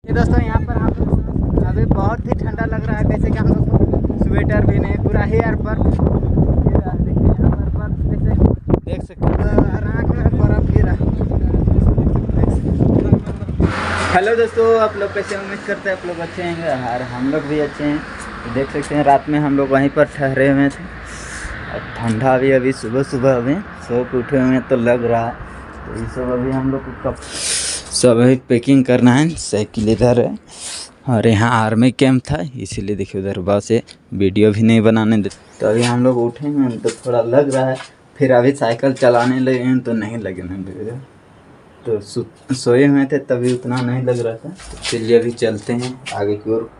ये दोस्तों यहाँ पर हम लोग अभी बहुत ही ठंडा लग रहा है, कैसे कि हम लोग स्वेटर भी नहीं, पूरा हेयर पर देखिए, यहाँ पर बर्फ देख सकते हैं, बर्फ गिरा। हेलो दोस्तों, आप लोग कैसे, उम्मीद करते हैं आप लोग अच्छे हैं और हम लोग भी अच्छे हैं। तो देख सकते हैं रात में हम लोग वहीं पर ठहरे हुए थे और ठंडा भी अभी सुबह अभी सो के उठे हुए हैं तो लग रहा है। तो ये सब अभी हम लोग को सब अभी पैकिंग करना है। साइकिल इधर है और यहाँ आर्मी कैंप था, इसीलिए देखिए उधर बस से वीडियो भी नहीं बनाने देते। तो अभी हम लोग उठे हैं तो थोड़ा लग रहा है, फिर अभी साइकिल चलाने लगे हैं तो नहीं लगने लगेगा। तो सोए हुए थे तभी उतना नहीं लग रहा था। तो चलिए अभी चलते हैं आगे की ओर,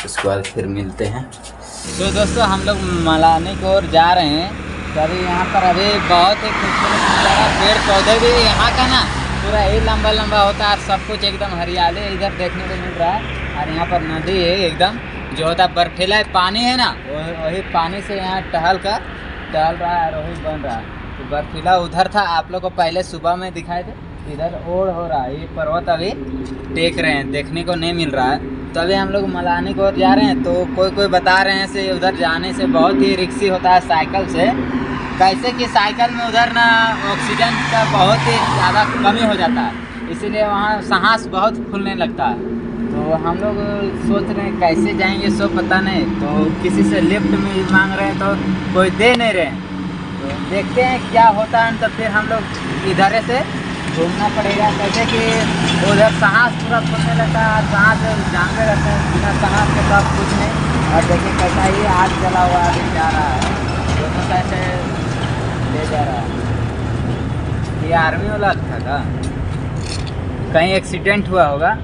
उसके बाद फिर मिलते हैं। तो दोस्तों हम लोग मलाने की ओर जा रहे हैं। तो अभी यहाँ पर अभी बहुत ही खूबसूरत पेड़ पौधे भी यहाँ का ना पूरा ही लंबा लंबा होता है और सब कुछ एकदम हरियाली इधर देखने को मिल रहा है। और यहाँ पर नदी है एकदम, जो होता है बर्फीला पानी है ना, वही पानी से यहाँ टहल रहा है और वही बन रहा है। तो बर्फीला उधर था, आप लोग को पहले सुबह में दिखाए थे, इधर ओढ़ हो रहा है। ये पर्वत अभी टेक रहे हैं, देखने को नहीं मिल रहा है। तो अभी हम लोग मलाने की ओर जा रहे हैं। तो कोई बता रहे हैं से उधर जाने से बहुत ही रिक्सी होता है साइकिल से, कैसे कि साइकिल में उधर ना ऑक्सीजन का बहुत ही ज़्यादा कमी हो जाता है, इसीलिए वहाँ सांस बहुत फूलने लगता है। तो हम लोग सोच रहे हैं कैसे जाएंगे, सो पता नहीं। तो किसी से लिफ्ट में मांग रहे हैं तो कोई दे नहीं रहे हैं। तो देखते हैं क्या होता है। तो फिर हम लोग इधर से घूमना पड़ेगा, कैसे कि उधर सांस पूरा फूलने लगता है, सांस जानते रहते हैं, बिना सांस के सब कुछ नहीं। और देखिए कैसा ही आग जला हुआ अभी जा रहा है, दोनों साइड से ले जा रहा है। ये आर्मी वाला था का कहीं एक्सीडेंट हुआ होगा।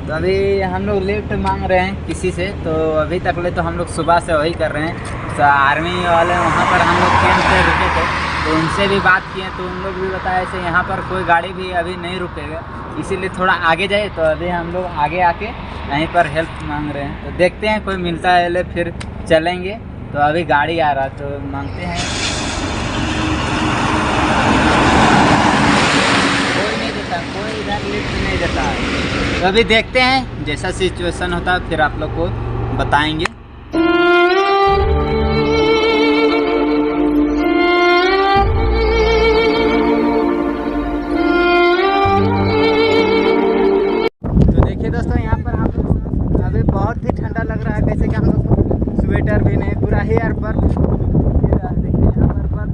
तो अभी हम लोग लिफ्ट मांग रहे हैं किसी से। तो अभी तक ले तो हम लोग सुबह से वही कर रहे हैं। तो आर्मी वाले वहाँ पर हम लोग कैंप पे रुके थे, तो उनसे भी बात किए तो उन लोग भी बताए ऐसे यहाँ पर कोई गाड़ी भी अभी नहीं रुकेगा, इसीलिए थोड़ा आगे जाए। तो अभी हम लोग आगे आके यहीं पर हेल्प मांग रहे हैं। तो देखते हैं कोई मिलता है ले फिर चलेंगे। तो अभी गाड़ी आ रहा तो मांगते हैं, कोई नहीं देता, कोई इधर लिफ्ट नहीं देता। तो अभी देखते हैं जैसा सिचुएशन होता है फिर आप लोग को बताएंगे। दोस्तों यहाँ पर हम लोग अभी बहुत ही ठंडा लग रहा है, कैसे कि हम लोग स्वेटर भी नहीं, पूरा हेयर पर देखिए, यहाँ पर बर्फ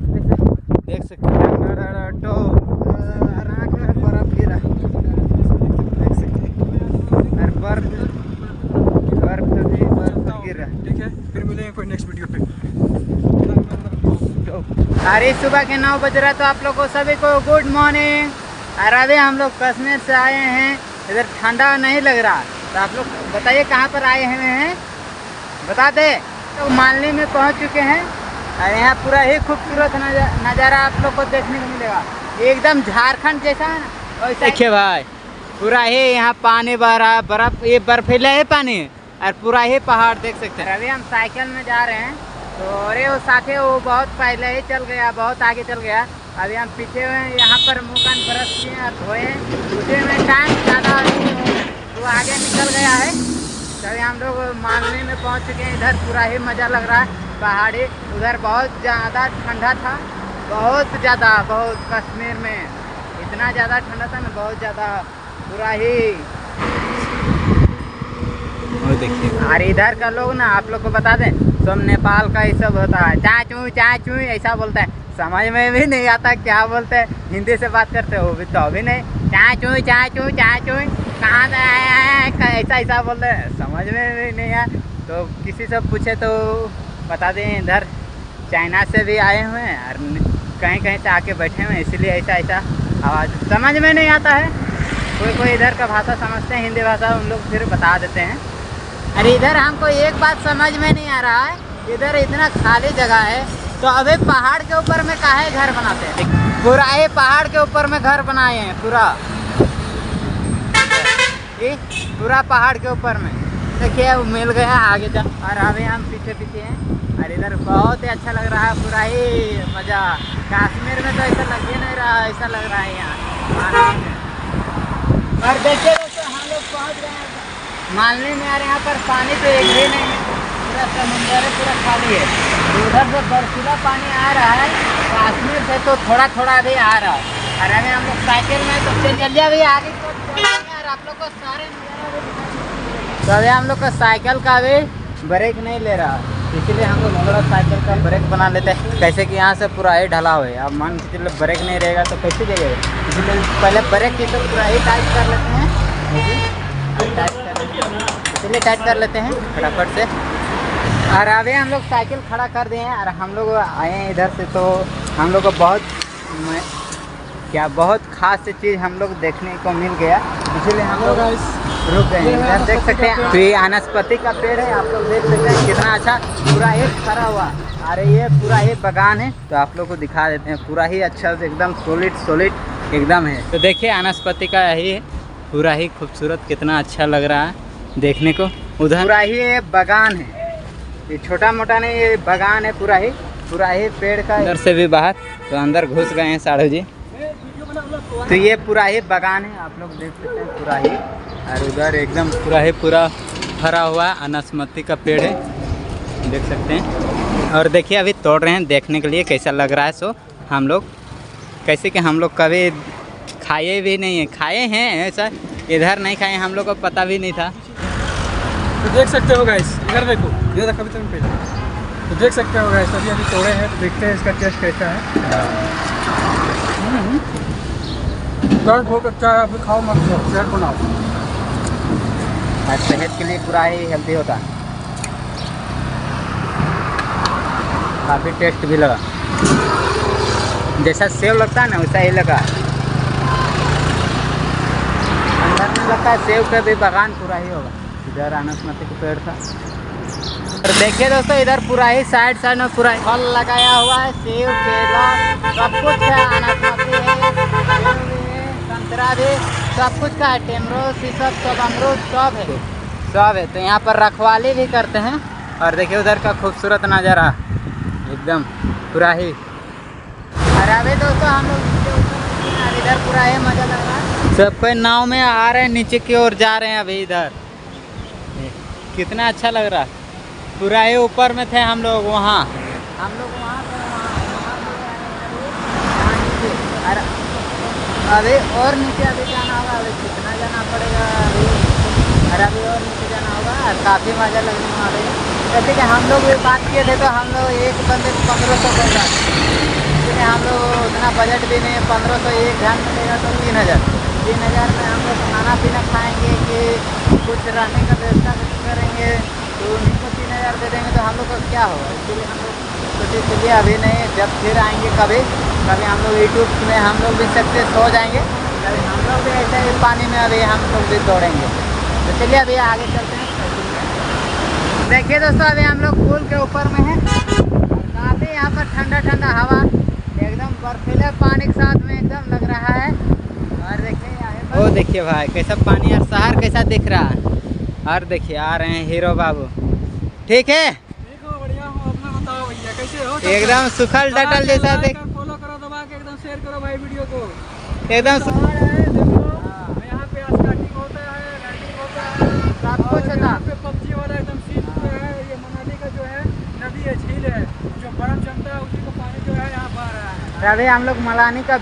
देख सकते हैं, तो बर्फ गिरा देख सकते हैं और बर्फ गिर रहा है। ठीक है, फिर मिलेंगे कोई नेक्स्ट वीडियो पे। अरे सुबह के 9 बज रहा है। तो आप लोग को सभी को गुड मॉर्निंग। और अभी हम लोग कश्मीर से आए हैं, इधर ठंडा नहीं लग रहा। तो आप लोग बताइए कहाँ पर आए हुए हैं, बता दे। तो मालनी में पहुँच चुके हैं और यहाँ पूरा ही खूबसूरत नज़ारा आप लोग को देखने को मिलेगा, एकदम झारखंड जैसा है ना। देखिए भाई, पूरा ही यहाँ पानी बह रहा है, बर्फ, ये बर्फीला है पानी और पूरा ही पहाड़ देख सकते हैं। अभी हम साइकिल में जा रहे हैं। तो अरे वो साथे वो बहुत पहले ही चल गया, बहुत आगे चल गया। अभी हम पीछे हुए हैं, यहाँ पर मुँह कान ब्रश किए और धोए, उसे में टाइम ज़्यादा वो आगे निकल गया है। तभी हम लोग मालनी में पहुँच चुके हैं। इधर पूरा ही मज़ा लग रहा है, पहाड़ी, उधर बहुत ज़्यादा ठंडा था, बहुत ज़्यादा, बहुत कश्मीर में इतना ज़्यादा ठंडा था ना, बहुत ज़्यादा, पूरा ही। और देखिए, अरे इधर का लोग ना आप लोग को बता दें, सब नेपाल का ये सब होता है, चाचू ऐसा बोलता है, समझ में भी नहीं आता क्या बोलते हैं। हिंदी से बात करते हो भी तो अभी नहीं, चाचू कहाँ से आया है, ऐसा बोलते हैं, समझ में भी नहीं आया। तो किसी से पूछे तो बता दें इधर चाइना से भी आए हुए हैं और कहीं से आके बैठे हुए हैं, इसीलिए ऐसा आवाज़ समझ में नहीं आता है। कोई इधर का भाषा समझते हैं, हिंदी भाषा, उन लोग फिर बता देते हैं। अरे इधर हमको एक बात समझ में नहीं आ रहा है, इधर इतना खाली जगह है तो अभी पहाड़ के ऊपर में काहे घर बनाते हैं। पूरा ये पहाड़ के ऊपर में घर बनाए हैं, पूरा पहाड़ के ऊपर में। देखिए वो मिल गया आगे जा, और अभी हम पीछे हैं और इधर बहुत ही अच्छा लग रहा है, पूरा ही मज़ा। कश्मीर में तो ऐसा लग ही नहीं रहा, ऐसा लग रहा है यहाँ। और देखिए दोस्तों हम लोग पहुँच गए हैं मानने में यार यहाँ पर पानी तो एक भी नहीं है, पूरा समुंदर है, पूरा खाली है। उधर से बर्फीला पानी आ रहा है, कश्मीर से तो थोड़ा थोड़ा भी आ रहा है। और अभी हम लोग साइकिल में तो चलिए अभी आगे तो चलेंगे और आप लोग को सारे तो अभी हम लोग का साइकिल का भी ब्रेक नहीं ले रहा, इसीलिए हम लोग थोड़ा साइकिल का ब्रेक बना लेते हैं। कैसे कि यहाँ से पूरा ही ढला हुआ है, अब मान के चलो ब्रेक नहीं रहेगा तो कैसे जगह, इसलिए पहले ब्रेक की तो पूरा ही टाइट कर लेते हैं, इसलिए टाइट कर लेते हैं फटाफट से। और अभी हम लोग साइकिल खड़ा कर दिए हैं और हम लोग आए हैं इधर से, तो हम लोग को बहुत खास चीज़ हम लोग देखने को मिल गया, इसीलिए हम लोग रुक गए हैं। इधर देख सकते हैं तो ये अनासपति का पेड़ है, आप लोग देख सकते हैं कितना अच्छा पूरा एक खड़ा हुआ। अरे ये पूरा एक बागान है, तो आप लोग को दिखा देते हैं, पूरा ही अच्छा से एकदम सॉलिड एकदम है। तो देखिए अनासपति का यही है, पूरा ही खूबसूरत, कितना अच्छा लग रहा है देखने को। उधर पूरा ही ये बागान है, ये छोटा मोटा नहीं, ये बागान है पूरा ही पेड़ का। इधर से भी बाहर तो अंदर घुस गए हैं साढ़ू जी, तो ये पूरा ही बागान है, आप लोग देख सकते हैं पूरा ही। और उधर एकदम पूरा भरा हुआ अनासपति का पेड़ है, देख सकते हैं। और देखिए अभी तोड़ रहे हैं, देखने के लिए कैसा लग रहा है। सो हम लोग कैसे कि हम लोग कभी खाए भी नहीं है, खाए हैं ऐसा, इधर नहीं खाए, हम लोग को पता भी नहीं था। तो देख सकते हो गाइस, इधर देखो, ये देखो अभी पे, तो देख सकते हो गाइस अभी तोड़े हैं, तो देखते हैं इसका टेस्ट कैसा है। बहुत अच्छा है, अभी खाओ मत खाओ, सेहत बनाओ। सेहत के लिए पूरा ही हेल्दी होता है, काफ़ी टेस्ट भी लगा, जैसा सेव लगता है ना वैसा ही लगा। अंदर में लगता है सेव का भी बागान पूरा ही होगा। इधर अनासपति का पेड़ था, और देखिए दोस्तों इधर पूरा ही साइड में पूरा फल लगाया हुआ है, सेव केला सब कुछ है, अनासपति है, संतरा भी, सब कुछ का है, टेमरो सीसम सब अमरूद सब है। तो यहाँ पर रखवाली भी करते हैं। और देखिए उधर का खूबसूरत नज़ारा एकदम पूरा ही। और अभी दोस्तों हम लोग इधर पूरा ही मज़ा लग रहा है, सब कोई नाव में आ रहे हैं, नीचे की ओर जा रहे हैं। अभी इधर कितना अच्छा लग रहा है, पूरा ही ऊपर में थे हम लोग वहाँ अभी और नीचे अभी जाना होगा, अभी कितना जाना पड़ेगा अभी, और अभी और नीचे जाना होगा, और काफ़ी मज़ा लगने वाला है। जैसे कि हम लोग भी बात किए थे, तो हम लोग एक बंदे को 1500 पड़ रहा है, इसलिए हम लोग उतना बजट भी नहीं है, 1500 एक घंटे मिलेगा तो 3000 में हम लोग खाना पीना खाएँगे कि कुछ रहने का व्यवस्था करेंगे, तो उन्हीं को 3000 दे देंगे तो हम लोग का क्या होगा। इसलिए हम लोग सोचे चलिए अभी नहीं, जब फिर आएंगे कभी हम लोग यूट्यूब में हम लोग भी सक्सेस हो जाएंगे, कभी हम लोग भी ऐसे ही पानी में अभी हम लोग भी दौड़ेंगे। तो चलिए अभी आगे चलते हैं। देखिए दोस्तों अभी हम लोग पुल के ऊपर में हैं, काफ़ी यहाँ पर ठंडा हवा, एकदम बर्फीले पानी के साथ में एकदम लग रहा है। और देखिए वो देखिए भाई कैसा पानी और शहर कैसा दिख रहा है। और देखिए आ रहे हैं हीरो बाबू, ठीक है, बढ़िया हो, अपना बताओ भैया कैसे हो? एकदम सुखल डटल जैसा देख, फॉलो करो, दबा के एकदम शेयर करो भाई वीडियो को, एकदम यहाँ पे स्टार्टिंग होता है, राइडिंग होता है, सब कुछ होता यहाँ पे पबजी वाला एकदम सीन जो है, ये मनाली का जो है नदी है, झील है, जो बर्फ जमता है उसी को पानी जो है यहाँ बह रहा है। अभी हम लोग मनाली का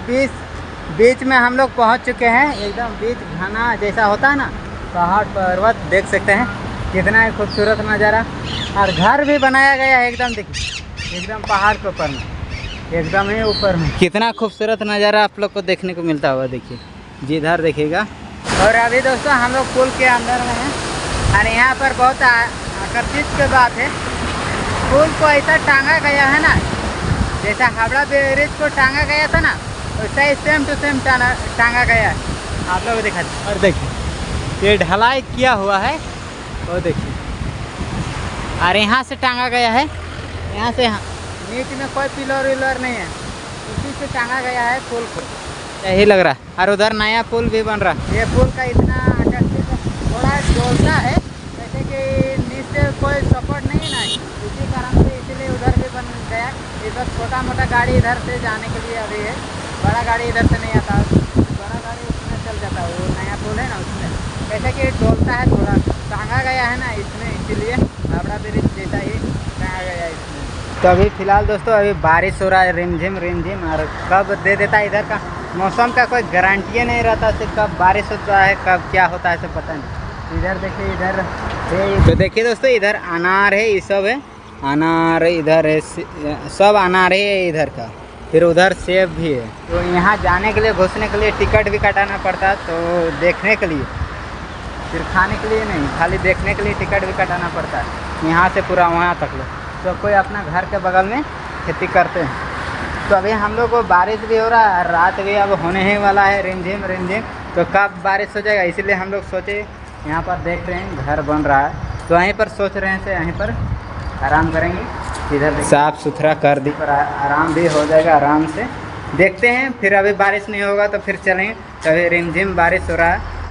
बीच में हम लोग पहुँच चुके हैं, एकदम बीच घना जैसा होता है ना, पहाड़ पर्वत देख सकते हैं, कितना खूबसूरत नज़ारा। और घर भी बनाया गया है एकदम, देखिए एकदम पहाड़ के ऊपर में, एकदम ही ऊपर में, कितना खूबसूरत नज़ारा आप लोग को देखने को मिलता हुआ। देखिए जिधर देखिएगा। और अभी दोस्तों हम लोग पुल के अंदर में हैं, और यहाँ पर बहुत आकर्षित की बात है, पुल को ऐसा टांगा गया है ना, जैसा हावड़ा ब्रिज को टांगा गया था ना, वैसा ही सेम टू सेम टांगा गया है, आप लोग दिखा। और देखिए ये ढलाई किया हुआ है, वो देखिए, और यहाँ से टांगा गया है, यहाँ से नीचे में कोई पिलर विलर नहीं है, उसी से टांगा गया है पुल को, यही लग रहा है। और उधर नया पुल भी बन रहा है, ये पुल का इतना आकर्षित थोड़ा डोलता है, जैसे कि नीचे कोई सपोर्ट नहीं है ना, इसी कारण से इसलिए उधर भी बन गया। इधर छोटा मोटा गाड़ी इधर से जाने के लिए अभी है, बड़ा गाड़ी इधर से नहीं आता, बड़ा गाड़ी उसमें चल जाता है, वो नया पुल है ना उसमें, जैसे कि डोलता है थोड़ा इसीलिए हावड़ा ब्रिज जैसा ही बनाया गया है इसमें। तो अभी फ़िलहाल दोस्तों अभी बारिश हो रहा है रिमझिम रिमझिम, और कब दे देता है इधर का मौसम का कोई गारंटी नहीं रहता, सिर्फ कब बारिश होता है कब क्या होता है सब पता नहीं। इधर देखिए, इधर तो देखिए दोस्तों, इधर अनार है, ये सब है अनार, इधर है सब अनार है इधर का, फिर उधर सेब भी है। तो यहाँ जाने के लिए घुसने के लिए टिकट भी कटाना पड़ता है, तो देखने के लिए, सिर्फ खाने के लिए नहीं, खाली देखने के लिए टिकट भी कटाना पड़ता है, यहाँ से पूरा वहाँ तक लो। तो कोई अपना घर के बगल में खेती करते हैं। तो अभी हम लोग को बारिश भी हो रहा है, रात भी अब होने ही वाला है रिमझिम रिमझिम, तो कब बारिश हो जाएगा इसलिए हम लोग सोचे यहाँ पर देख रहे हैं घर बन रहा है, तो वहीं पर सोच रहे हैं से यहीं पर आराम करेंगे। इधर साफ़ सुथरा कर दी पर आराम भी हो जाएगा आराम से, देखते हैं। फिर अभी बारिश नहीं होगा तो फिर चलेंगे, तो अभी रिमझिम बारिश हो रहा है,